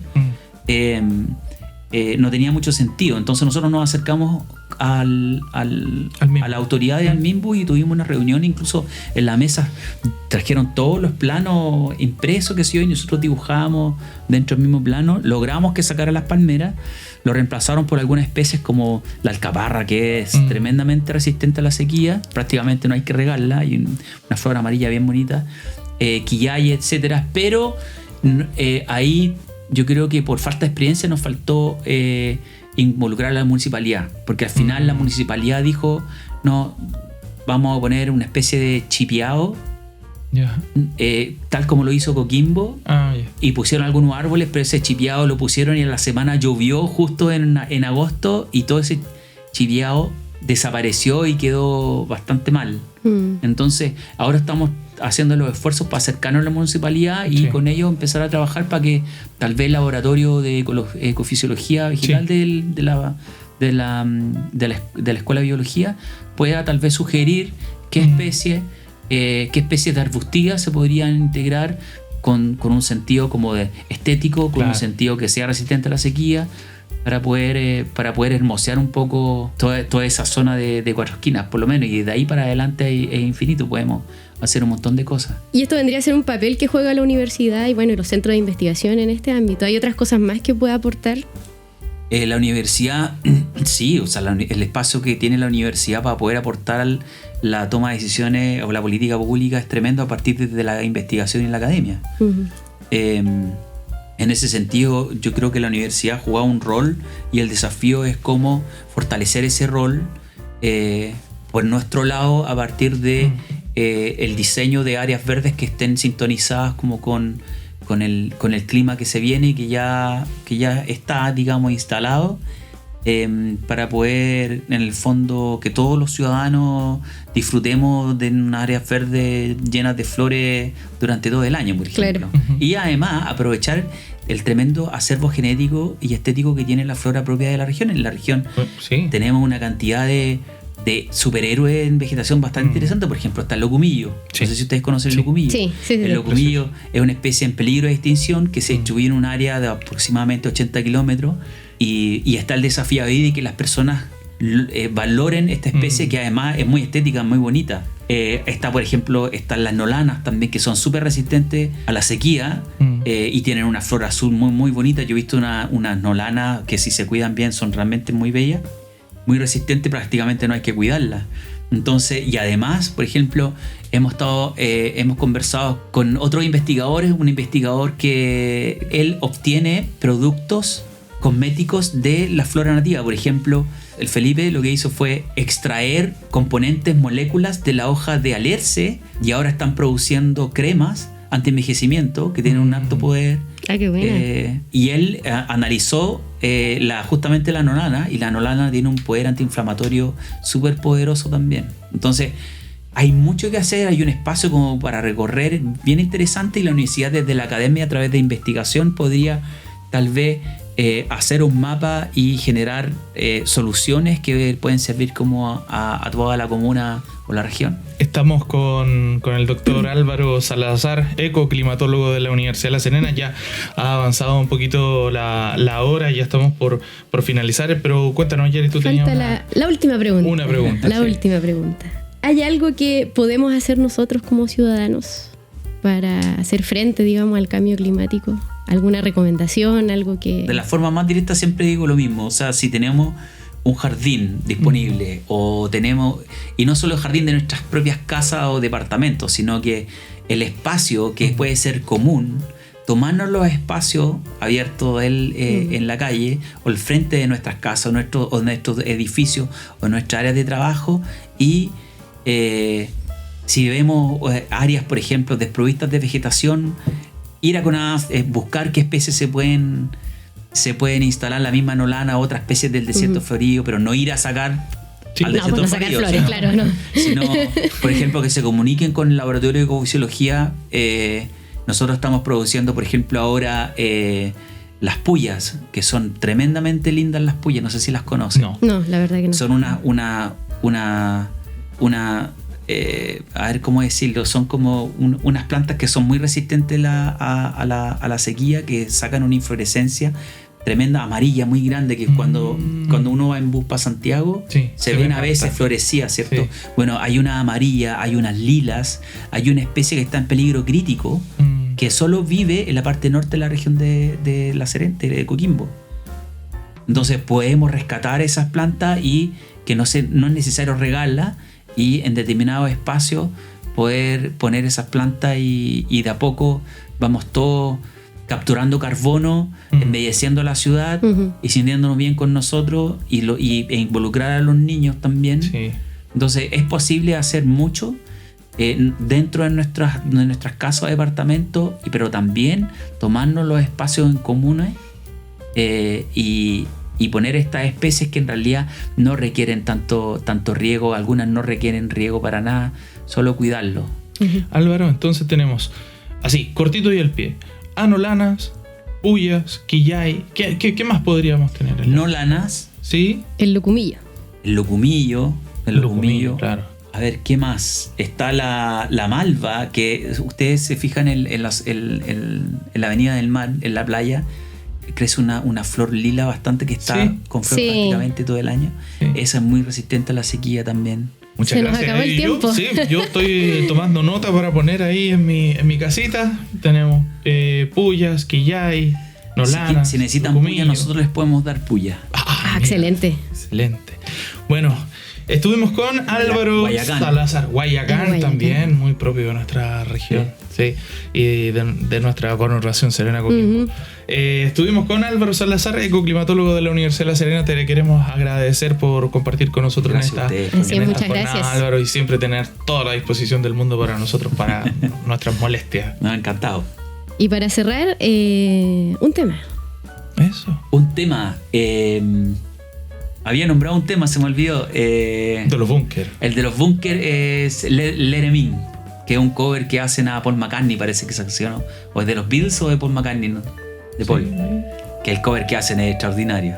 Speaker 3: no tenía mucho sentido. Entonces nosotros nos acercamos a la autoridad de Almimbu y tuvimos una reunión. Incluso en la mesa trajeron todos los planos impresos que se dio, y nosotros dibujamos dentro del mismo plano. Logramos que sacaran las palmeras, lo reemplazaron por algunas especies como la alcaparra, que es tremendamente resistente a la sequía, prácticamente no hay que regarla, hay una flor amarilla bien bonita, quillay, etcétera. Pero ahí yo creo que por falta de experiencia nos faltó involucrar a la municipalidad, porque al final la municipalidad dijo: no, vamos a poner una especie de chipeado, tal como lo hizo Coquimbo, y pusieron algunos árboles, pero ese chipeado lo pusieron y en la semana llovió justo en agosto, y todo ese chipeado desapareció y quedó bastante mal. Entonces ahora estamos haciendo los esfuerzos para acercarnos a la municipalidad y con ellos empezar a trabajar para que tal vez el laboratorio de ecofisiología vegetal de la Escuela de Biología pueda tal vez sugerir qué especies de arbustivas se podrían integrar con un sentido como de estético, con un sentido que sea resistente a la sequía, para poder hermosear un poco toda esa zona de Cuatro Esquinas, por lo menos. Y de ahí para adelante es infinito, podemos hacer un montón de cosas.
Speaker 1: Y esto vendría a ser un papel que juega la universidad y los centros de investigación en este ámbito. ¿Hay otras cosas más que pueda aportar?
Speaker 3: La universidad, sí, o sea, el espacio que tiene la universidad para poder aportar la toma de decisiones o la política pública es tremendo a partir de la investigación y la academia. En ese sentido, yo creo que la universidad ha jugado un rol, y el desafío es cómo fortalecer ese rol por nuestro lado a partir de el diseño de áreas verdes que estén sintonizadas como con el clima que se viene y que ya está, digamos, instalado, para poder, en el fondo, que todos los ciudadanos disfrutemos de unas áreas verdes llenas de flores durante todo el año, por ejemplo.
Speaker 1: Claro.
Speaker 3: Y además aprovechar el tremendo acervo genético y estético que tiene la flora propia de la región. En la región tenemos una cantidad de superhéroes en vegetación bastante interesante. Por ejemplo, está el locumillo. No sé si ustedes conocen el locumillo.
Speaker 1: Sí.
Speaker 3: El locumillo es una especie en peligro de extinción que se distribuye en un área de aproximadamente 80 kilómetros, y está el desafío ahí de que las personas valoren esta especie, que además es muy estética, muy bonita. Por ejemplo, están las nolanas también, que son súper resistentes a la sequía, y tienen una flora azul muy, muy bonita. Yo he visto unas nolanas que, si se cuidan bien, son realmente muy bellas, muy resistentes, prácticamente no hay que cuidarlas. Entonces, y además, por ejemplo, hemos conversado con otros investigadores, un investigador que él obtiene productos cosméticos de la flora nativa. Por ejemplo, el Felipe lo que hizo fue extraer componentes, moléculas de la hoja de alerce, y ahora están produciendo cremas anti-envejecimiento que tienen un alto poder.
Speaker 1: Qué buena.
Speaker 3: Y él analizó justamente la nolana, y la nolana tiene un poder antiinflamatorio súper poderoso también. Entonces, hay mucho que hacer, hay un espacio como para recorrer bien interesante, y la universidad, desde la academia, a través de investigación, podría tal vez hacer un mapa y generar soluciones que pueden servir como a toda la comuna o la región.
Speaker 2: Estamos con el doctor Álvaro Salazar, ecoclimatólogo de la Universidad de La Serena. Ya ha avanzado un poquito la hora, ya estamos por finalizar, pero cuéntanos, Yeri, tú tenías
Speaker 1: la última pregunta.
Speaker 2: Una pregunta.
Speaker 1: Última pregunta. ¿Hay algo que podemos hacer nosotros como ciudadanos para hacer frente, digamos, al cambio climático? ¿Alguna recomendación? Algo que...
Speaker 3: De la forma más directa siempre digo lo mismo. O sea, si tenemos un jardín disponible, o tenemos, y no solo el jardín de nuestras propias casas o departamentos, sino que el espacio que puede ser común, tomarnos los espacios abiertos en la calle, o el frente de nuestras casas, o nuestros edificios, o nuestras áreas de trabajo, y si vemos áreas, por ejemplo, desprovistas de vegetación, ir a CONAF, buscar qué especies se pueden instalar, la misma nolana, otras especies del desierto florido, pero no ir a sacar al desierto
Speaker 1: no sacar
Speaker 3: florido,
Speaker 1: flores, claro, no.
Speaker 3: Sino, por ejemplo, que se comuniquen con el laboratorio de ecofisiología. Nosotros estamos produciendo, por ejemplo, ahora las puyas, que son tremendamente lindas las puyas, no sé si las conocen.
Speaker 1: No, la verdad que no.
Speaker 3: Son a ver cómo decirlo, son como unas plantas que son muy resistentes a la sequía, que sacan una inflorescencia tremenda, amarilla, muy grande, que cuando uno va en bus para Santiago, se ven a veces florecidas, ¿cierto? Sí. Bueno, hay una amarilla, hay unas lilas, hay una especie que está en peligro crítico, que solo vive en la parte norte de la región de La Serena, de Coquimbo. Entonces podemos rescatar esas plantas y que no es necesario regarlas, y en determinados espacios poder poner esas plantas y de a poco vamos todos capturando carbono, embelleciendo la ciudad y sintiéndonos bien con nosotros e involucrar a los niños también. Sí. Entonces es posible hacer mucho dentro de nuestras casas o departamentos, pero también tomarnos los espacios en comunes y poner estas especies que en realidad no requieren tanto riego. Algunas no requieren riego para nada, solo cuidarlo.
Speaker 2: Álvaro, entonces tenemos así, cortito y al pie: anolanas, puyas, quillay. ¿Qué más podríamos tener?
Speaker 3: Nolanas.
Speaker 2: ¿Sí?
Speaker 1: El lucumillo.
Speaker 3: El lucumillo,
Speaker 2: claro.
Speaker 3: A ver, ¿qué más? Está la malva, que ustedes se fijan en la avenida del mar, en la playa, crece una flor lila bastante, que está con flor prácticamente todo el año. Sí. Esa es muy resistente a la sequía también.
Speaker 2: Muchas gracias.
Speaker 1: Nos acabó el tiempo.
Speaker 2: Yo estoy tomando nota para poner ahí en mi casita. Tenemos puyas, quillay, nolanas.
Speaker 3: Si necesitan puya, nosotros les podemos dar puya.
Speaker 1: Excelente.
Speaker 2: Excelente. Bueno, estuvimos con Álvaro
Speaker 3: Guayacán.
Speaker 2: Salazar. Guayacán también, muy propio de nuestra región. Sí. Y de nuestra conurbación Serena Coquimbo. Estuvimos con Álvaro Salazar, ecoclimatólogo de la Universidad de La Serena. Te le queremos agradecer por compartir con nosotros en esta
Speaker 1: muchas gracias,
Speaker 2: Álvaro, y siempre tener toda la disposición del mundo para nosotros, para nuestras molestias.
Speaker 3: Nos ha encantado.
Speaker 1: Y para cerrar, un tema.
Speaker 2: Eso.
Speaker 3: Un tema. Había nombrado un tema, se me olvidó.
Speaker 2: De los Bunkers.
Speaker 3: El de los Bunkers es Leremín, que es un cover que hacen a Paul McCartney, parece que se accionó. O es de los Beatles o de Paul McCartney, ¿no? De Paul. Sí. Que el cover que hacen es extraordinario.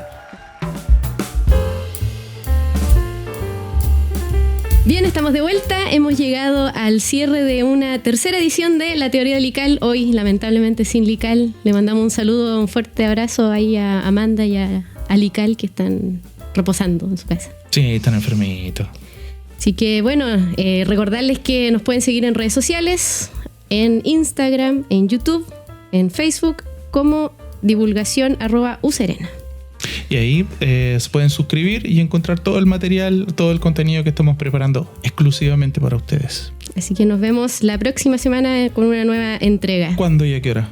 Speaker 1: Bien, estamos de vuelta. Hemos llegado al cierre de una tercera edición de La Teoría del Lical. Hoy, lamentablemente, sin Lical. Le mandamos un saludo, un fuerte abrazo ahí a Amanda y a Lical, que están reposando en su casa.
Speaker 2: Sí, están enfermitos.
Speaker 1: Así que, bueno, recordarles que nos pueden seguir en redes sociales, en Instagram, en YouTube, en Facebook, como divulgación@userena.
Speaker 2: Y ahí se pueden suscribir y encontrar todo el material, todo el contenido que estamos preparando exclusivamente para ustedes.
Speaker 1: Así que nos vemos la próxima semana con una nueva entrega.
Speaker 2: ¿Cuándo y a qué hora?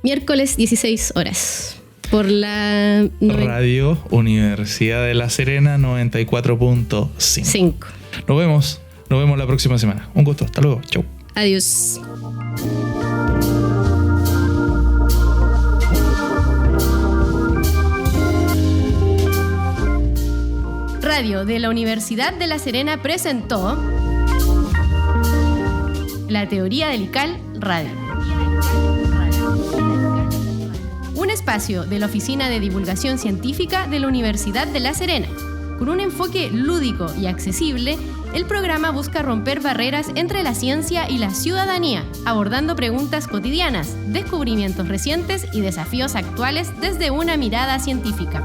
Speaker 1: Miércoles 16 horas. Por la
Speaker 2: Radio Universidad de La Serena 94.5. Nos vemos la próxima semana. Un gusto, hasta luego. Chau.
Speaker 1: Adiós. Radio de la Universidad de La Serena presentó La Teoría del Lical Radio. Un espacio de la Oficina de Divulgación Científica de la Universidad de La Serena. Con un enfoque lúdico y accesible, el programa busca romper barreras entre la ciencia y la ciudadanía, abordando preguntas cotidianas, descubrimientos recientes y desafíos actuales desde una mirada científica.